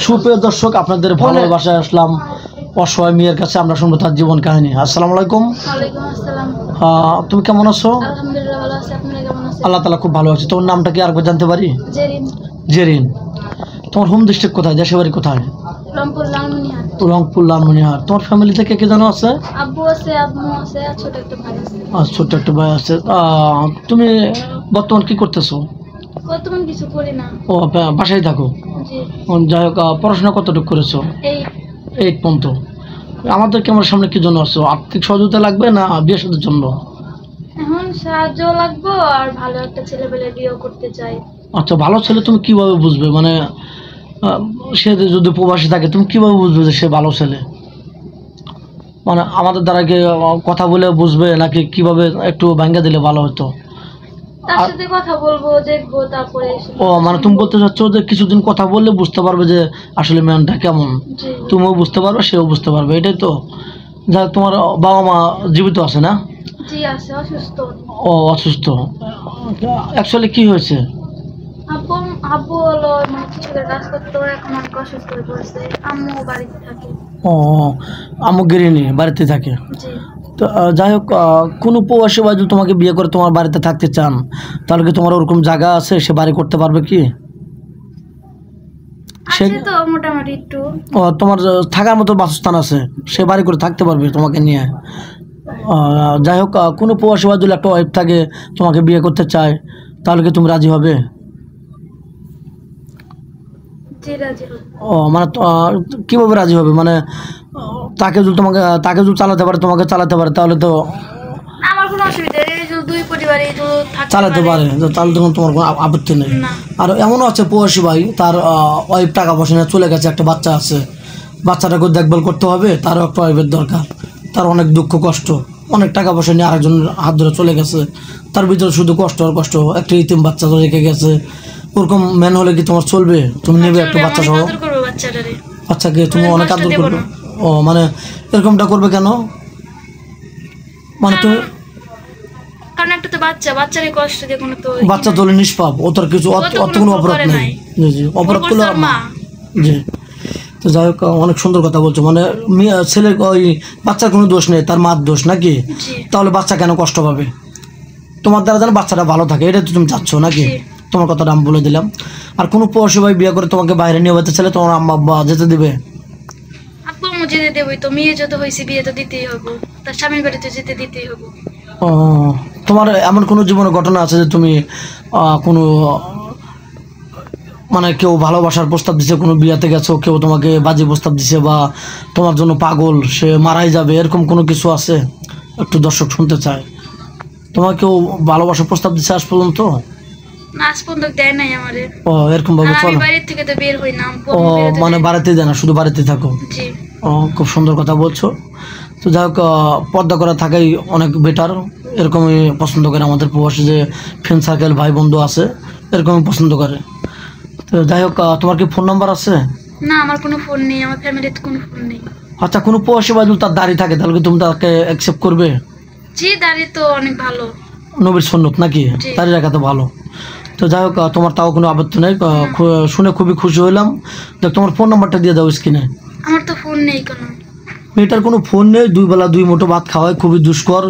সুপ্রিয় দর্শক, আপনাদের ভালোবাসায় আসলাম অসহায় মেয়ের কাছে। আমরা শুনবো তার জীবন কাহিনী। আসসালামু আলাইকুম। তুমি কেমন আছো? আল্লাহ তাআলা খুব ভালো আছে। তোমার নামটা কি আরেকবার জানতে পারি? জেরিন। তোমার হোম ডিস্ট্রিক্ট কোথায়, দেশের বাড়ি কোথায়? রংপুর লালমনিরহাট। তোমার ফ্যামিলি থেকে কে জানো আছে? আব্বু আছে, আম্মু আছে, আর ছোট একটা ভাই আছে। ছোট্ট একটা ভাই আছে। তুমি বর্তমান কি করতেছো? বর্তমান কিছু করি না। ও, বাসায় থাকো। জি। যাই হোক, পড়াশোনা কতটুকু করেছো? এই 8 পর্যন্ত। আমাদের ক্যামেরার সামনে কি জন্য আসছো? আর্থিক সহযোগিতা লাগবে না বিয়ে শাদীর জন্য? এখন সাহায্য লাগবে, আর ভালো একটা ছেলে পেলে বিয়ে করতে চাই। আচ্ছা, ভালো ছেলে তুমি কিভাবে বুঝবে? মানে সে যদি প্রবাসী থাকে তুমি কিভাবে বুঝবে যে সে ভালো ছেলে? মানে আমাদের দ্বারা কি কথা বলে বুঝবে, নাকি কিভাবে একটু ভাঙ্গা দিলে ভালো হতো? তার সাথে কথা বলবো, দেখবো, তারপরে ও, মানে তুমি বলতে চাচ্ছ যে কিছুদিন কথা বললে বুঝতে পারবে যে আসলে ম্যানটা কেমন। জি। তুমিও বুঝতে পারবে, সেও বুঝতে পারবে, এটাই তো। যা, তোমার বাবা মা জীবিত আছে না? জি আছে, অসুস্থ। ও, অসুস্থ। অ্যাকচুয়ালি কি হয়েছে? আব্বু আব্বু হলো কৃষকের কাজ করতো, এখন অনেক অসুস্থ হয়ে পড়ছে। আম্মু বাড়িতে থাকে। ও, আম্মু গৃহিণী, বাড়িতে থাকে। জি। তো যাই হোক, কোনো প্রবাসী ভাই যদি তোমাকে বিয়ে করে তোমার বাড়িতে থাকতে চান, তাহলে কি তোমার ওরকম জায়গা আছে, সে বাড়ি করতে পারবে কি? সে আছে তো মোটামুটি একটু। ও, তোমার থাকার মতো বাসস্থান আছে, সে বাড়ি করে থাকতে পারবে তোমাকে নিয়ে। যাই হোক, কোনো প্রবাসী ভাই যদি একটা ওয়াইফ থাকে তোমাকে বিয়ে করতে চায়, তাহলে কি তুমি রাজি হবে? জি, রাজি হব। ও, মানে কীভাবে রাজি হবে? মানে তাকে যদি চালাতে পারে, তোমাকে চালাতে পারে, তাহলে তো আমার কোনো অসুবিধা নেই, এই যে দুই পরিবারে চালাতে পারে, তাহলে তখন তোমার কোনো আপত্তি নেই। না। আর এমনও আছে প্রবাসী ভাই, তার ওয়াইফ টাকা পয়সা নিয়ে চলে গেছে, একটা বাচ্চা আছে, বাচ্চাটাকে দেখভাল করতে হবে, তারও একটা ওয়াইফের দরকার। তার অনেক দুঃখ কষ্ট, অনেক টাকা পয়সা নিয়ে আরেকজন হাত ধরে চলে গেছে, তার ভিতরে শুধু কষ্ট আর কষ্ট। একটা ইতিম বাচ্চা তো রেখে গেছে। ওরকম ম্যান হলে কি তোমার চলবে? তুমি নেবে একটা বাচ্চা সহ? বাচ্চাকে তুমি অনেক আদর করবে। ও, মানে এরকমটা করবে কেন? মানে তুমি কারণ একটা তো বাচ্চারই কষ্ট, যে কোনো তো বাচ্চা তো হলে নিষ্পাপ, ও তোর কিছু অত কোনো অপরাধ নেই। জি জি, অপরাধ করলে মা। জি। তো যাই হোক, অনেক সুন্দর কথা বলছো। মানে ছেলের ওই বাচ্চার কোনো দোষ নেই, তার মার দোষ নাকি? তাহলে বাচ্চা কেন কষ্ট পাবে? তোমার দ্বারা যেন বাচ্চাটা ভালো থাকে, এটা তো তুমি চাচ্ছ নাকি? তোমার কথাটা আমি বলে দিলাম। আর কোনো প্রবাসী ভাই বিয়ে করে তোমাকে বাইরে নিয়ে যেতে চাইলে তোমার আম্মা আব্বা যেতে দেবে? আপু আম্মু যেতে দেবই তো, মেয়ে যত হয়েছে বিয়ে তো দিতেই হবে, তার স্বামীর বাড়িতে যেতে দিতেই হবে। ও, তোমার এমন কোনো জীবনে ঘটনা আছে যে তুমি কোনো মানে কেউ ভালোবাসার প্রস্তাব দিছে, কোনো বিয়াতে গেছো, কেউ তোমাকে বাজে প্রস্তাব দিছে, বা তোমার জন্য পাগল, সে মারাই যাবে, এরকম কোনো কিছু আছে? একটু দর্শক শুনতে চায়। তোমার কেউ ভালোবাসার প্রস্তাব দিছে আজ পর্যন্ত? না, আজ পর্যন্ত দেয় নাই আমারে। ও, এরকম ভাবে আমি চলো। বাড়ি থেকে তো বের হই না। ও, মানে বাড়িতে দেয় না, শুধু বাড়িতে থাকো? জি। ও, খুব সুন্দর কথা বলছো। তো যাই হোক, পর্দা করা থাকাই অনেক বেটার। এরকমই পছন্দ করে আমাদের প্রবাসী যে ফ্রেন্ড সার্কেল ভাই বন্ধু আছে, এরকমই পছন্দ করে। তো যাই হোক, তোমার কি ফোন নাম্বার আছে? না, আমার কোনো ফোন নেই, আমার ফ্যামিলিতে কোনো ফোন নেই। আচ্ছা, কোনো প্রবাসী ভাই যদি তার দাড়ি থাকে, তাহলে কি তুমি তাকে অ্যাকসেপ্ট করবে? জি, দাড়ি তো অনেক ভালো। নবীর সুন্নত নাকি? দাড়ি রাখা তো ভালো। তো যাই হোক, তোমার তাও কোনো আপত্তি নেই। শুনে খুবই খুশি হলাম। দেখ, তোমার ফোন নাম্বারটা দিয়ে দাও স্ক্রিনে। আমার তো ফোন নেই কোনো। মেয়েটার কোনো ফোন নেই, 2 বেলা 2 মুঠো ভাত খাওয়ায়, খুবই দুষ্কর।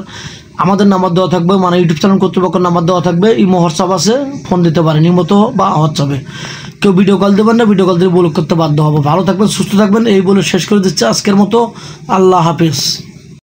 আমাদের নাম্বার দেওয়া থাকবে, মানে ইউটিউব চ্যানেল কর্তৃপক্ষের নাম্বার দেওয়া থাকবে, ইমো হোয়াটসঅ্যাপ আছে, ফোন দিতে পারেন ইমোতে বা হোয়াটসঅ্যাপে। কেউ ভিডিও কল দেবেন না, ভিডিও কল দিয়ে ব্লক করতে বাধ্য হবো। ভালো থাকবেন, সুস্থ থাকবেন, এই বলে শেষ করে দিচ্ছে আজকের মতো। আল্লাহ হাফিজ।